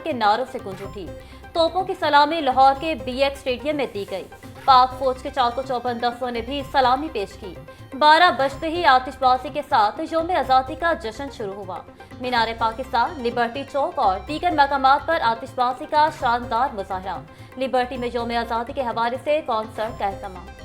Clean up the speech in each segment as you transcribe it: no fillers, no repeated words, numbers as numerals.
के नारों से गूंज उठी। तोपों की सलामी लाहौर के BX स्टेडियम में दी गई। पाक फौज के चाको चौबंद दस्तों ने भी सलामी पेश की। 12 बजते ही आतिशबाजी के साथ यौम आज़ादी का जश्न शुरू हुआ। मीनार पाकिस्तान, लिबर्टी चौक और दीगर मकामात पर आतिशबाजी का शानदार मुजाहरा। लिबर्टी में यौम आज़ादी के हवाले से कॉन्सर्ट का एहतमाम।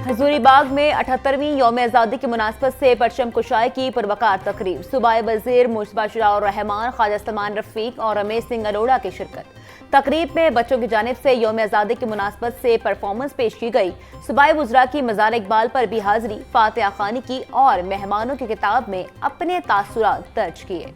हजूरीबाग में 78वीं यौम आज़ादी की मुनासबत से परचम कुशाई की पुरवकार तकरीब। सूबाई वज़ीर मुशताक रहमान, ख्वाजा सलमान रफीक और रमेश सिंह अरोड़ा की शिरकत। तकरीब में बच्चों की जानिब से यौम आज़ादी की मुनासबत से परफॉर्मेंस पेश की गई। सूबाई वुज़रा की मज़ार इकबाल पर भी हाजिरी, फातिहा खानी की और मेहमानों की किताब में अपने तासुरात दर्ज किए।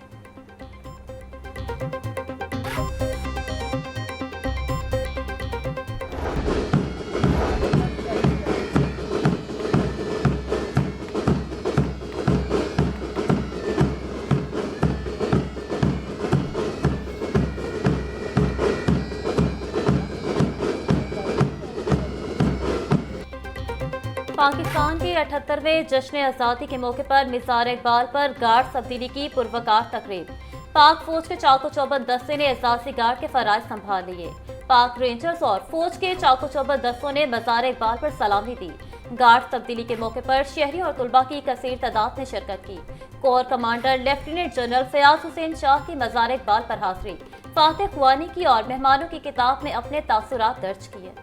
पाकिस्तान के 78वें जश्न आज़ादी के मौके पर मज़ार इकबाल पर गार्ड तब्दीली की पुरवकार तकरीब। पाक फौज के चाको चौबंद दस्ते ने एहसासी गार्ड के फराइज संभाल लिए। पाक रेंजर्स और फौज के चाको चौबंद दस्तों ने मज़ार इकबाल पर सलामी दी। गार्ड तब्दीली के मौके पर शहरी और तुलबा की कसीर तादाद ने शिरकत की। Core commander lieutenant general Fayaz Hussain Shah की मज़ार इकबाल पर हाजिरी, फातिहा खुआनी की और मेहमानों की किताब में अपने तासुरात दर्ज किए।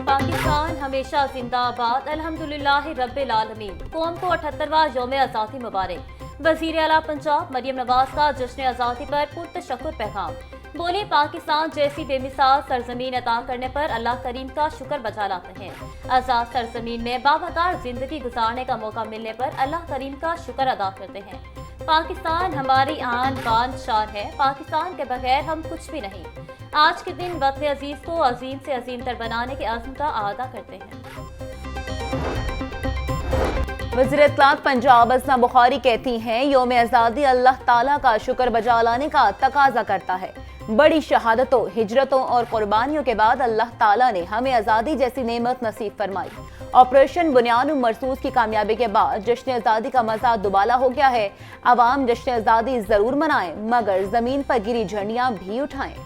पाकिस्तान हमेशा जिंदाबाद, अल्हम्दुलिल्लाह रब्बिल आलमीन। कौम को 78वां यौम आज़ादी मुबारक। वज़ीर आला पंजाब मरियम नवाज का जश्न आज़ादी पर पुरतशक्कुर पैगाम। बोले, पाकिस्तान जैसी बेमिसाल सरजमीन अता करने पर अल्लाह करीम का शुक्र बजा लाते हैं। आज़ाद सरजमीन में बावकार जिंदगी गुजारने का मौका मिलने पर अल्लाह करीम का शुक्र अदा करते हैं। पाकिस्तान हमारी आन बान शान है। पाकिस्तान के बगैर हम कुछ भी नहीं। आज के दिन वतन अजीज को अजीम से अजीम तर बनाने के अज़्म का अदा करते हैं। वज़ीर इत्तलात पंजाब असना बुखारी कहती हैं, यौम आज़ादी अल्लाह ताला का शुक्र बजा लाने का तकाजा करता है। बड़ी शहादतों, हिजरतों और कुर्बानियों के बाद अल्लाह ताला ने हमें आज़ादी जैसी नेमत नसीब फरमाई। ऑपरेशन बुनियाद मरसूस की कामयाबी के बाद जश्न आज़ादी का मज़ा दुबाला हो गया है। अवाम जश्न आज़ादी जरूर मनाएं, मगर जमीन पर गिरी झंडियां भी उठाएं।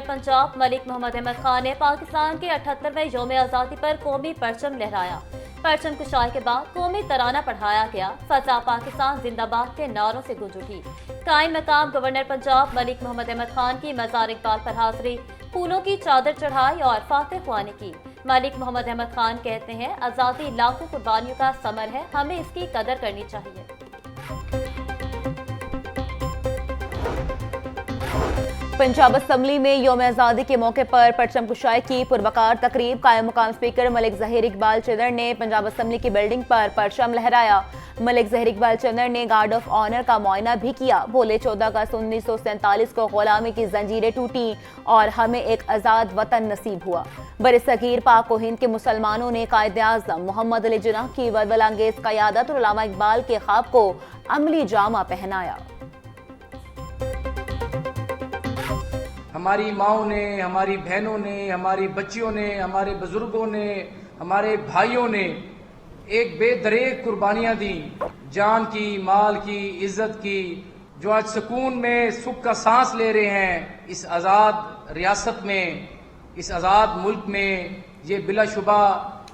पंजाब मलिक मोहम्मद अहमद खान ने पाकिस्तान के 78वें यौम आज़ादी पर कौमी परचम लहराया। परचम कुशाई के बाद कौमी तराना पढ़ाया गया। फजा पाकिस्तान जिंदाबाद के नारों से गूंज उठी। कायम मकाम गवर्नर पंजाब मलिक मोहम्मद अहमद खान की मज़ार इकबाल पर हाजिरी, फूलों की चादर चढ़ाई और फातिहा खुआनी की। मलिक मोहम्मद अहमद खान कहते हैं, आज़ादी लाखों कुर्बानियों का समर है, हमें इसकी कदर करनी चाहिए। पंजाब असम्बली में यौम आज़ादी के मौके पर परचम कुशाई की पुरवकार तकरीब। कायम मुकाम स्पीकर मलिक ज़हीर इकबाल चंदर ने पंजाब असम्बली की बिल्डिंग पर परचम लहराया। मलिक ज़हीर इकबाल चंदर ने गार्ड ऑफ ऑनर का मुआयना भी किया। बोले, 14 अगस्त 1947 को गुलामी की जंजीरें टूटी और हमें एक आज़ाद वतन नसीब हुआ। बरसगीर पाक व हिंद के मुसलमानों ने कायद आज़म मोहम्मद अली जिन्नाह की वलवल अंगेज क़यादत और उलमा इकबाल के ख्वाब को अमली जामा पहनाया। हमारी माओं ने, हमारी बहनों ने, हमारी बच्चियों ने, हमारे बुजुर्गों ने, हमारे भाइयों ने एक बेदरेक कुर्बानियां दी, जान की, माल की, इज्जत की, जो आज सुकून में सुख का सांस ले रहे हैं इस आज़ाद रियासत में, इस आज़ाद मुल्क में। ये बिलाशुबा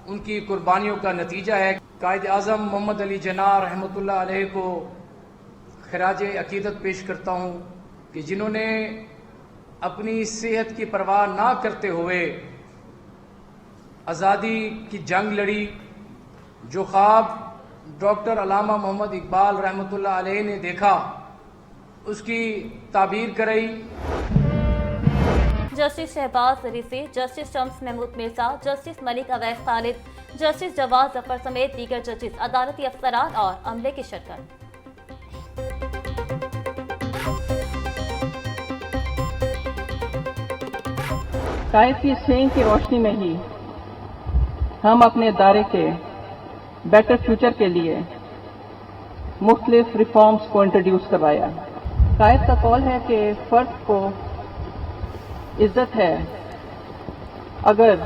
उनकी कुर्बानियों का नतीजा है। कायद आज़म मोहम्मद अली जिन्नाह रहमतुल्लाह अलैह को खराज अकीदत पेश करता हूँ कि जिन्होंने अपनी सेहत की परवाह ना करते हुए आज़ादी की जंग लड़ी। जो ख्वाब डॉक्टर अल्लामा मोहम्मद इकबाल रहमतुल्लाह अलैह ने देखा, उसकी ताबीर कराई। Justice Shahbaz Rizvi, justice Shams Mahmood Mirza, justice Malik Awais Khalid, justice Jawad Zafar समेत दीगर जजेस, अदालती अफसरान और अमले की शिरकत। कायद की सेंग की रोशनी में ही हम अपने दायरे के बेटर फ्यूचर के लिए मुख्तलिफ रिफॉर्म्स को इंट्रोड्यूस करवाया। कायद का कॉल है कि फर्द को इज्जत है अगर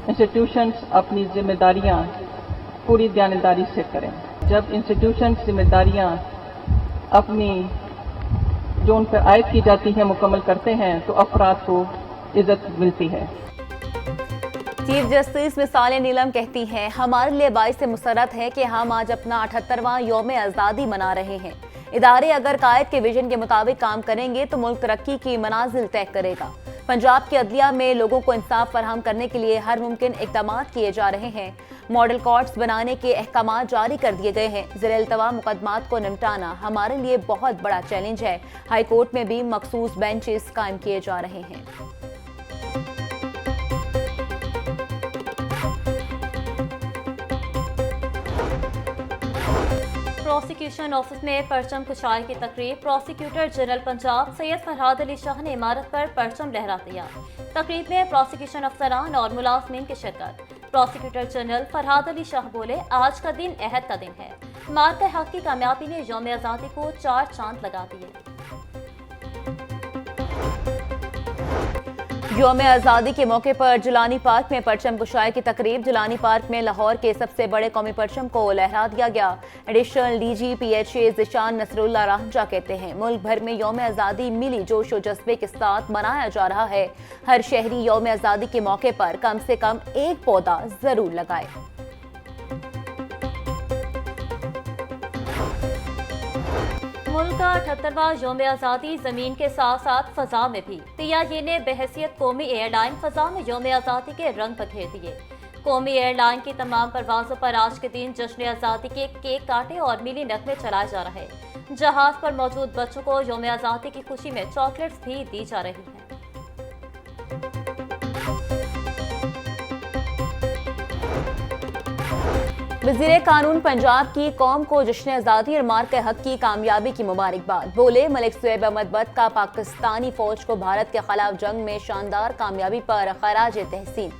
इंस्टीट्यूशंस अपनी जिम्मेदारियां पूरी ईमानदारी से करें। जब इंस्टीट्यूशंस जिम्मेदारियां अपनी जो उन पर आयद की जाती हैं मुकम्मल करते हैं तो अफराद को इज्जत मिलती है। चीफ जस्टिस मिसाल नीलम कहती हैं, हमारे लिए बाइस मुसरत है कि हम आज अपना 78वां यौम आज़ादी मना रहे हैं। इदारे अगर कायद के विजन के मुताबिक काम करेंगे तो मुल्क तरक्की की मनाजिल तय करेगा। पंजाब की अदलिया में लोगों को इंसाफ फराहम करने के लिए हर मुमकिन इक़दाम किए जा रहे हैं। मॉडल कोर्ट्स बनाने के अहकाम जारी कर दिए गए हैं। ज़ेर-ए-इल्तवा मुकदमात को निपटाना हमारे लिए बहुत बड़ा चैलेंज है। हाई कोर्ट में भी मखसूस बेंचेस कायम किए जा रहे हैं। प्रोसिक्यूशन ऑफिस में परचम कुशाई की तकरीब। प्रोसिक्यूटर जनरल पंजाब सैयद फरहाद अली शाह ने इमारत पर परचम लहरा दिया। तकरीब में प्रोसिक्यूशन अफसरान और मुलाजमीन की शिरकत। प्रोसिक्यूटर जनरल फरहाद अली शाह बोले, आज का दिन अहद का दिन है। मार्का हक की कामयाबी ने यौम आज़ादी को 4 चांद लगा दिए। यौम आज़ादी के मौके पर जिलानी पार्क में परचम कुशाई की तकरीब। जिलानी पार्क में लाहौर के सबसे बड़े कौमी परचम को लहरा दिया गया। Additional DG PHA Zeeshan Nasrullah Ranjha कहते हैं, मुल्क भर में यौम आज़ादी मिली जोश और जज्बे के साथ मनाया जा रहा है। हर शहरी यौम आज़ादी के मौके पर कम से कम एक पौधा जरूर लगाए। मुल्क का 78वां यौम आज़ादी जमीन के साथ साथ फजा में भी। PIA ने बहैसियत कौमी एयरलाइन फजा में यौम आज़ादी के रंग बखेर दिए। कौमी एयरलाइन की तमाम परवाजों पर आज के दिन जश्न आज़ादी के केक काटे और मिली नगमे चलाए जा रहे। जहाज पर मौजूद बच्चों को यौम आज़ादी की खुशी में चॉकलेट्स भी दी जा रही हैं। वज़ीर कानून पंजाब की कौम को जश्न आज़ादी और मार्के हक की कामयाबी की मुबारकबाद। बोले, मलिक सुहैब अहमद बट का पाकिस्तानी फौज को भारत के खिलाफ जंग में शानदार कामयाबी पर खराज तहसीन।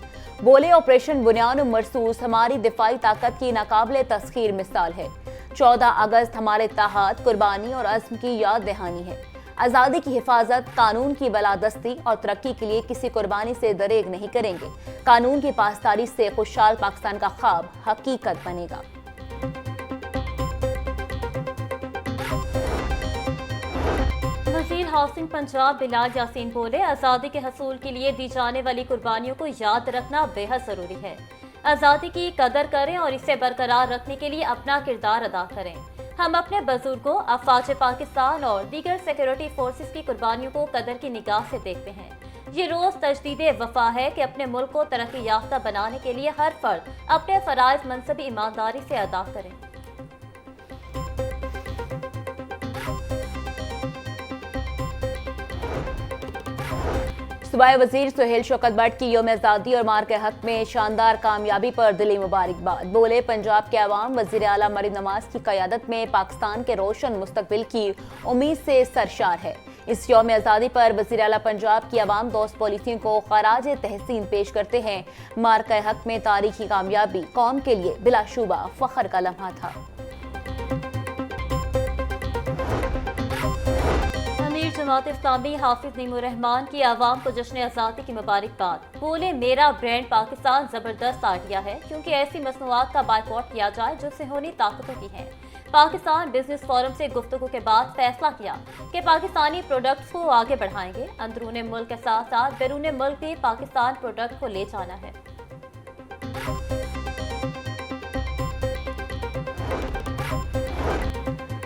बोले, ऑपरेशन बुनियाद मरसूस हमारी दिफाई ताकत की नाकाबिले तस्खीर मिसाल है। 14 अगस्त हमारे इत्तेहाद, कुर्बानी और अज़्म की याद दहानी है। आज़ादी की हिफाजत, कानून की बलादस्ती और तरक्की के लिए किसी कुर्बानी से दरेग नहीं करेंगे। कानून की पासदारी से खुशहाल पाकिस्तान का ख्वाब हकीकत बनेगा। वज़ीर हाउसिंग पंजाब बिलाल यासीन बोले, आज़ादी के हसूल के लिए दी जाने वाली कुर्बानियों को याद रखना बेहद ज़रूरी है। आज़ादी की कदर करें और इसे बरकरार रखने के लिए अपना किरदार अदा करें। हम अपने बुजुर्गों, अफवाज पाकिस्तान और दीगर सिक्योरिटी फोर्सेस की कुर्बानियों को कदर की निगाह से देखते हैं। ये रोज़ तजदीदे वफा है कि अपने मुल्क को तरक्की याफ्ता बनाने के लिए हर फर्द अपने फ़राइज़ मनसबी ईमानदारी से अदा करें। सूबाई वजीर सुहेल शौकत बट की यौम आज़ादी और मार्के हक में शानदार कामयाबी पर दिली मुबारकबाद। बोले, पंजाब के अवाम वज़ीर आला मरीम नवाज की क़यादत में पाकिस्तान के रोशन मुस्तकबिल की उम्मीद से सरशार है। इस यौम आज़ादी पर वज़ीर आला पंजाब की अवाम दोस्त पॉलिसियों को खराज तहसीन पेश करते हैं। मार्के हक में तारीखी कामयाबी कौम के लिए बिलाशुबा फ़ख्र का लम्हा था। जमात इस्लामी हाफिज नीमूर रहमान की आवाम को जश्न आज़ादी की मुबारकबाद। बोले, मेरा ब्रांड पाकिस्तान जबरदस्त आइडिया है, क्योंकि ऐसी मसनूआत का बायकॉट किया जाए जो सिहोनी ताकतों की हैं। पाकिस्तान बिजनेस फोरम से गुफ्तगू के बाद फैसला किया कि पाकिस्तानी प्रोडक्ट्स को आगे बढ़ाएंगे। अंदरूनी मुल्क के साथ साथ बैरून मुल्क भी पाकिस्तान प्रोडक्ट को ले जाना है।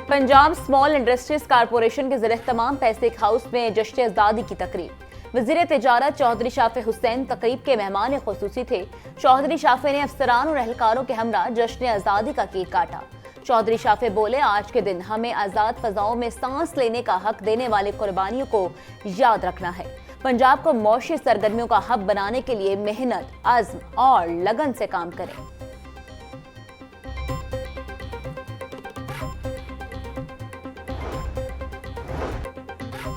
पंजाब स्मॉल इंडस्ट्रीज कारपोरेशन के ज़रिए तमाम पैसिक हाउस में जश्न आज़ादी की तकरीब। वज़ीर तिजारत चौधरी शाफे हुसैन तकरीब के मेहमान खुसूसी थे। चौधरी शाफे ने अफसरान और एहलकारों के हमरा जश्न आज़ादी का केक काटा। चौधरी शाफे बोले, आज के दिन हमें आज़ाद फ़ज़ाओं में सांस लेने का हक देने वाले कुर्बानियों को याद रखना है। पंजाब को मौशी सरगर्मियों का हब बनाने के लिए मेहनत, अज़्म और लगन से काम करें।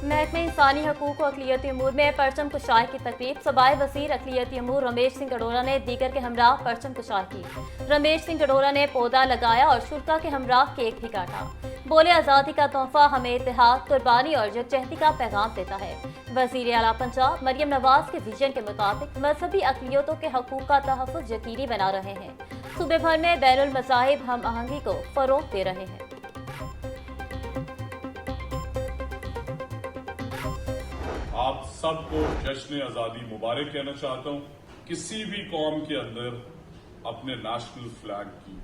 महकमे इंसानी हकूक़ और अक़लियती अमूर में परचम कुशाई की तकरीब। सूबाई वज़ीर अक़लियती अमूर रमेश सिंह गडोरा ने दीगर के हमरा परचम कुशाई की। रमेश सिंह गडोरा ने पौधा लगाया और शुरा के हमरा केक भी काटा। बोले, आज़ादी का तोहफा हमें इत्तेहाद, कुर्बानी और यकजहती का पैगाम देता है। वज़ीर आला पंजाब मरियम नवाज के विजन के मुताबिक मजहबी अक़लियतों के हकूक़ का तहफ़्फ़ुज़ यकीनी बना रहे हैं। सूबे भर में बैनुल मज़ाहिब हम आहंगी को फ़रोग़ दे रहे हैं। आप सबको जश्न आज़ादी मुबारक कहना चाहता हूँ। किसी भी कौम के अंदर अपने नेशनल फ्लैग की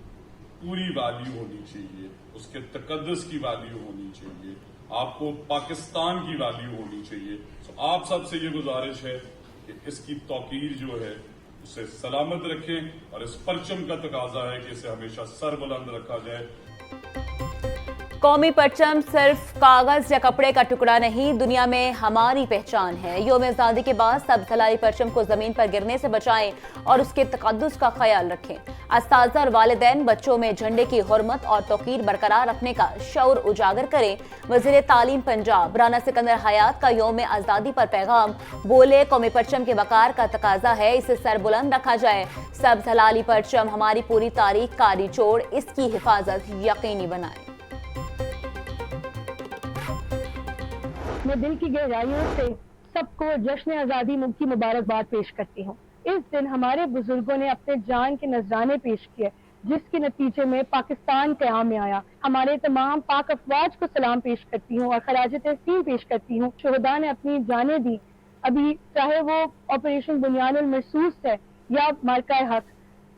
पूरी वैल्यू होनी चाहिए, उसके तकद्दुस की वैल्यू होनी चाहिए, आपको पाकिस्तान की वैल्यू होनी चाहिए। तो आप सबसे ये गुजारिश है कि इसकी तौकीर जो है उसे सलामत रखें और इस परचम का तकाजा है कि इसे हमेशा सर बुलंद रखा जाए। कौमी परचम सिर्फ कागज या कपड़े का टुकड़ा नहीं, दुनिया में हमारी पहचान है। यौम आज़ादी के बाद सब हलाली परचम को जमीन पर गिरने से बचाएं और उसके तकद्दुस का ख्याल रखें। अस्ताज़ा और वालिदैन बच्चों में झंडे की हुर्मत और तौकीर बरकरार रखने का शऊर उजागर करें। वज़ीर तालीम पंजाब राना सिकंदर हयात का यौम आज़ादी पर पैगाम, बोले कौमी परचम के वकार का तकाजा है, इसे सर बुलंद रखा जाए। सब हलाली परचम हमारी पूरी तारीख का निचोड़, इसकी हिफाजत यकीनी बनाएं। मैं दिल की गहराइयों से सबको जश्न आज़ादी की मुबारकबाद पेश करती हूँ। इस दिन हमारे बुजुर्गों ने अपने जान के नजराने पेश किए, जिसके नतीजे में पाकिस्तान क़याम में आया। हमारे तमाम पाक अफवाज को सलाम पेश करती हूँ और खराज तहसीन पेश करती हूँ। शोहदा ने अपनी जानें दी, अभी चाहे वो ऑपरेशन बुनियानुल महसूस है या मार्का हक,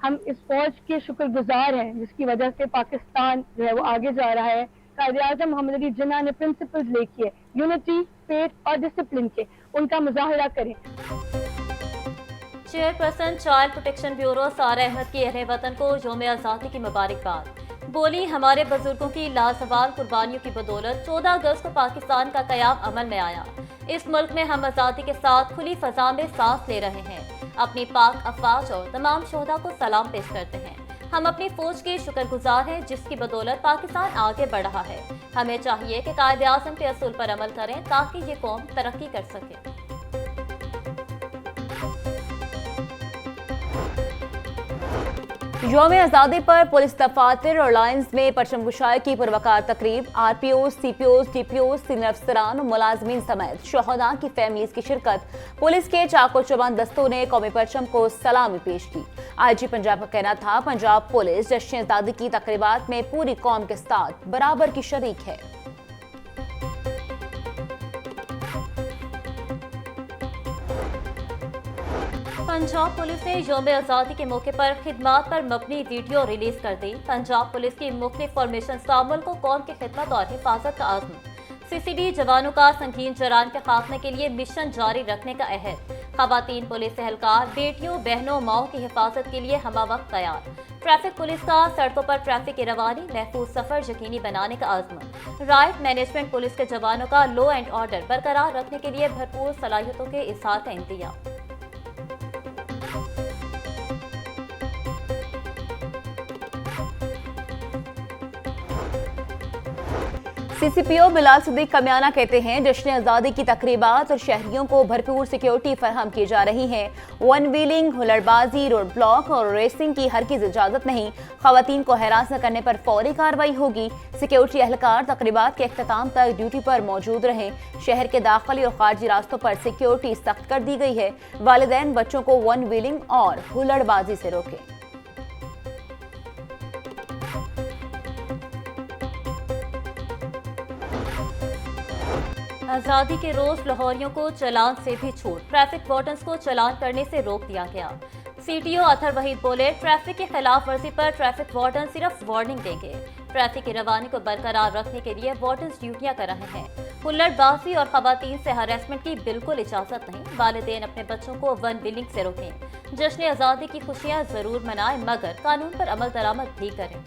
हम इस फौज के शुक्रगुजार हैं जिसकी वजह से पाकिस्तान जो है वो आगे जा रहा है। कायद-ए-आज़म मोहम्मद अली जिन्ना ने प्रिंसिपल्स लेके यूनिटी, फेथ और डिसिप्लिन के, उनका मुजाहरा करें। चेयरपर्सन चाइल्ड प्रोटेक्शन ब्यूरो सारा अहमद की अहले वतन को यौम आज़ादी की मुबारकबाद। बोली हमारे बुजुर्गों की लाजवाल कुर्बानियों की बदौलत 14 अगस्त को पाकिस्तान का क़याम अमल में आया। इस मुल्क में हम आज़ादी के साथ खुली फजा में सांस ले रहे हैं। अपनी पाक अफवाज और तमाम शोहदा को सलाम पेश करते हैं। हम अपनी फौज के शुक्रगुजार हैं जिसकी बदौलत पाकिस्तान आगे बढ़ रहा है। हमें चाहिए कि कायद-ए-आज़म के असूल पर अमल करें ताकि ये कौम तरक्की कर सके। यौम आज़ादी पर पुलिस दफातर और लाइन्स में परचम कुशाई की पुरवकार तकरीब। RPOs, CPOs, DPOs, सीनियर अफसरान और मुलाजमीन समेत शोहदा की फैमिलीज की शिरकत। पुलिस के चाको चौबंद दस्तों ने कौमी परचम को सलामी पेश की। IG पंजाब का कहना था, पंजाब पुलिस जश्न आज़ादी की तकरीबात में पूरी कौम के साथ बराबर की शरीक है। पंजाब पुलिस ने यौम आज़ादी के मौके पर खिदमात पर मबनी वीडियो रिलीज कर दी। पंजाब पुलिस की मुख्तलिफ फॉर्मेशन मुल्क को कौम की खिदमत और हिफाजत का आज़म। CCD जवानों का संगीन जरान के खात्मे के लिए मिशन जारी रखने का अहद। खवातीन पुलिस एहलकार बेटियों, बहनों, माओ की हिफाजत के लिए हमा वक्त तैयार। ट्रैफिक पुलिस का सड़कों पर ट्रैफिक की रवानी, महफूज सफर यकीनी बनाने का आज़म। राइट मैनेजमेंट पुलिस के जवानों का लॉ एंड ऑर्डर बरकरार रखने के लिए भरपूर सलाहियतों के इज़हार का इंतज़ाम। CCPO बिलाल सिद्दीक कमियाना कहते हैं, जश्न आज़ादी की तकरीबात और शहरियों को भरपूर सिक्योरिटी फराहम की जा रही है। वन व्हीलिंग, हुल्लड़बाजी, रोड ब्लॉक और रेसिंग की हरगिज़ इजाज़त नहीं। खवातीन को हरास न करने पर फौरी कार्रवाई होगी। सिक्योरिटी एहलकार तकरीबात के अख्ताम तक ड्यूटी पर मौजूद रहें। शहर के दाखिली और खारजी रास्तों पर सिक्योरिटी सख्त कर दी गई है। वालिदैन बच्चों को वन व्हीलिंग और हुल्लड़बाजी से रोकें। आज़ादी के रोज लाहौरियों को चालान से भी छूट। ट्रैफिक वार्डन्स को चालान करने से रोक दिया गया। CTO अतहर वहीद बोले, ट्रैफिक की खिलाफ वर्जी पर ट्रैफिक वार्डन सिर्फ वार्निंग देंगे। ट्रैफिक की रवानी को बरकरार रखने के लिए वार्डन्स ड्यूटियां कर रहे हैं। हुल्लड़बाजी और खवातीन से हरासमेंट की बिल्कुल इजाजत नहीं। वालिदैन अपने बच्चों को वन व्हीलिंग से रोकें। जश्न आज़ादी की खुशियां जरूर मनाएं, मगर कानून पर अमल दरामद भी करें।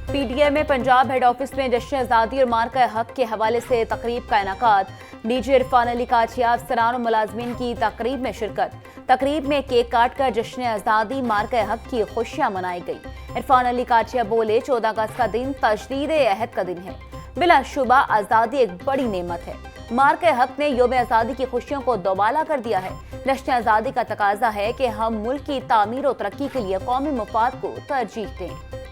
PTI में पंजाब हेड ऑफिस में जश्न आज़ादी और मार्का हक के हवाले से तकरीब का इनेकाद। DJ इरफान अली काछिया अफसरान और मुलाजमीन की तकरीब में शिरकत। तकरीब में केक काट कर जश्न आज़ादी मार्का हक की खुशियां मनाई गई। इरफान अली काछिया बोले, 14 अगस्त का दिन तजदीद अहद का दिन है। बिलाशुबा आज़ादी एक बड़ी नेमत है। मार्का हक ने यौम आज़ादी की खुशियों को दोबाला कर दिया है। जश्न आज़ादी का तकाजा है कि हम मुल्क की तामीर और तरक्की के लिए कौमी मफाद को तरजीह दें।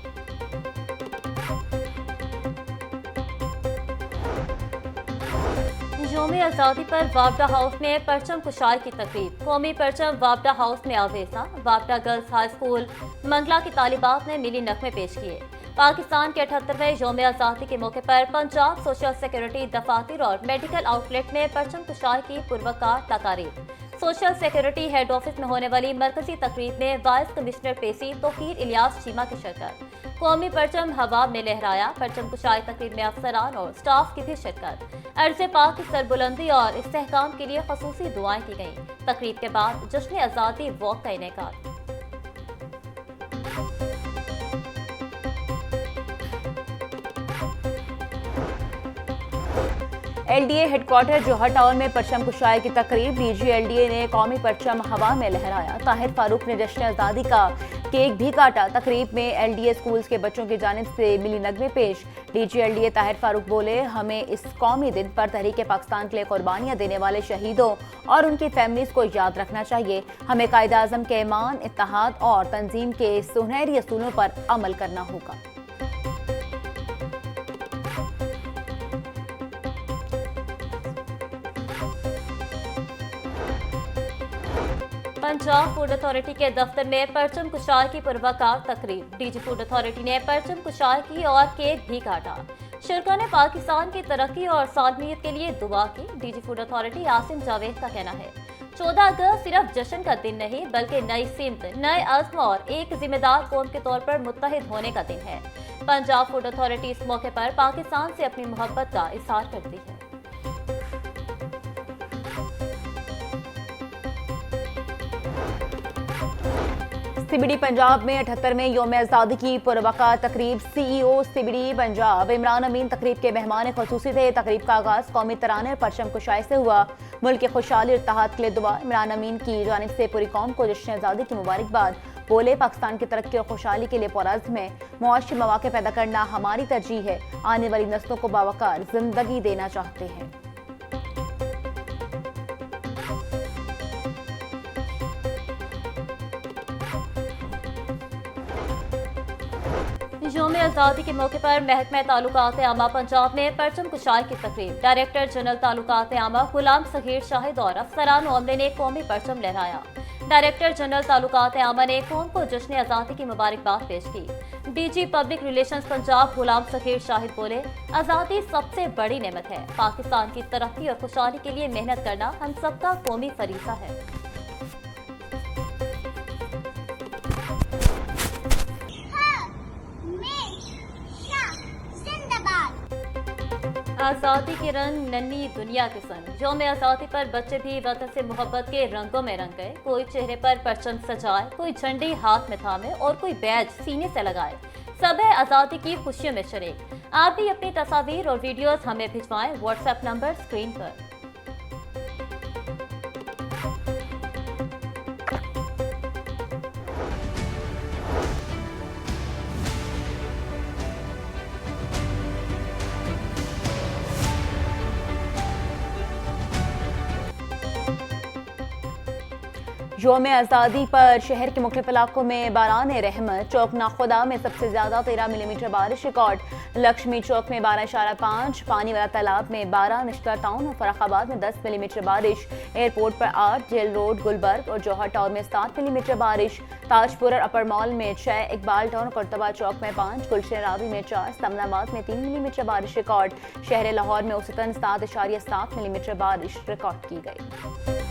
यौम आज़ादी पर वापडा हाउस में परचम कुशाई की तकरीब। कौमी परचम वापडा हाउस में आवेजा। वापडा गर्ल्स हाई स्कूल मंगला की तालिबात ने मिली नगमे पेश किए। पाकिस्तान के 78वें यौम आज़ादी के मौके पर पंजाब सोशल सिक्योरिटी दफातर और मेडिकल आउटलेट में परचम कुशाई की पुरवकार तकारीब। सोशल सिक्योरिटी हेड ऑफिस में होने वाली मरकजी तकरीब में वाइस कमिश्नर पेशी तोकीर इलियास चीमा की शिरकत। कौमी परचम हवा में लहराया। परचम कुशाई तकरीब में अफसरान और स्टाफ की भी शिरकत। अर्ज़ पाक की सरबुलंदी और इस्तेहकाम के लिए खसूसी दुआएं की गईं। तकरीब के बाद जश्न आज़ादी वॉक का इनेकाद। LDA हेडक्वार्टर जौहर टाउन में परचम कुशाई की तकरीब। DG LDA ने कौमी परचम हवा में लहराया। ताहिर फारूक ने जश्न आज़ादी का केक भी काटा। तकरीब में LDA स्कूल्स के बच्चों की जानिब से मिली नगमे पेश। DG LDA ताहिर फारूक बोले, हमें इस कौमी दिन पर तहरीक पाकिस्तान के लिए कुर्बानियां देने वाले शहीदों और उनकी फैमिलीज को याद रखना चाहिए। हमें कायदे आज़म के ईमान, इत्तेहाद और तंजीम के सुनहरी असूलों पर अमल करना होगा। पंजाब फूड अथॉरिटी के दफ्तर में परचम कुशाई की पुरवकार तकरीब। DG फूड अथॉरिटी ने परचम कुशाई की और केक भी काटा। शुरा ने पाकिस्तान की तरक्की और सालमियत के लिए दुआ की। DG food authority Asim Javed का कहना है, 14 अगस्त सिर्फ जश्न का दिन नहीं बल्कि नई सिमत, नए अज़्म और एक जिम्मेदार कौम के तौर पर मुत्तहिद होने का दिन है। पंजाब फूड अथॉरिटी इस मौके पर पाकिस्तान से अपनी मोहब्बत का इज़हार करती है। CBD पंजाब में 78वें यौम आज़ादी की पुरवकार तकरीब। CEO CBD पंजाब इमरान अमीन तकरीब के मेहमान ख़ुसूसी थे। तकरीब का आगाज़ कौमी तराने और परचम कुशाई से हुआ। मुल्क के खुशहाली और इत्तेहाद के लिए दुआ। इमरान अमीन की जानिब से पूरी कौम को जश्न आज़ादी की मुबारकबाद। बोले, पाकिस्तान की तरक्की और खुशहाली के लिए पुरअज़्म है। मुआशी मौक़े पैदा करना हमारी तरजीह है। आने वाली नस्लों को बावकार जिंदगी देना चाहते हैं। यौम आज़ादी के मौके पर महकमा ताल्लुकात आमा पंजाब में परचम कुशाई की तकरीब। डायरेक्टर जनरल ताल्लुकात आमा गुलाम सगीर शाहिद और अफसरान अमले ने कौमी परचम लहराया। डायरेक्टर जनरल ताल्लुकात आमा ने कौम को जश्न आज़ादी की मुबारकबाद पेश की। DG पब्लिक रिलेशंस पंजाब गुलाम सगीर शाहिद बोले, आज़ादी सबसे बड़ी नेमत है। पाकिस्तान की तरक्की और खुशहाली के लिए मेहनत करना हम सबका कौमी फरीज़ा है। आज़ादी के रंग नन्ही दुनिया के संग। यौम आज़ादी पर बच्चे भी वतन से मोहब्बत के रंगों में रंग गए। कोई चेहरे पर परचम सजाए, कोई झंडी हाथ में थामे और कोई बैज सीने से लगाए। सब है आज़ादी की खुशियों में शरीक। आप भी अपनी तस्वीर और वीडियोस हमें भिजवाएं। व्हाट्सएप नंबर स्क्रीन पर। यौम आज़ादी पर शहर के मुख्तलिफ इलाकों में बारान रहमत। चौक नाखुदा में सबसे ज्यादा 13 मिलीमीटर बारिश रिकॉर्ड। लक्ष्मी चौक में 12.5, पानी वाला तालाब में 12, निश्तर टाउन और फर्रुखाबाद में 10 मिलीमीटर बारिश। एयरपोर्ट पर 8, जेल रोड गुलबर्ग और जौहर टाउन में 7 मिलीमीटर बारिश। ताजपुर और अपर मॉल में 6, इकबाल टाउन और कुर्तबा चौक में 5, गुलशन रावी में 4, समनाबाद में 3 मिलीमीटर बारिश रिकॉर्ड। शहर लाहौर में औसतन 7.7 मिलीमीटर बारिश रिकॉर्ड की गई।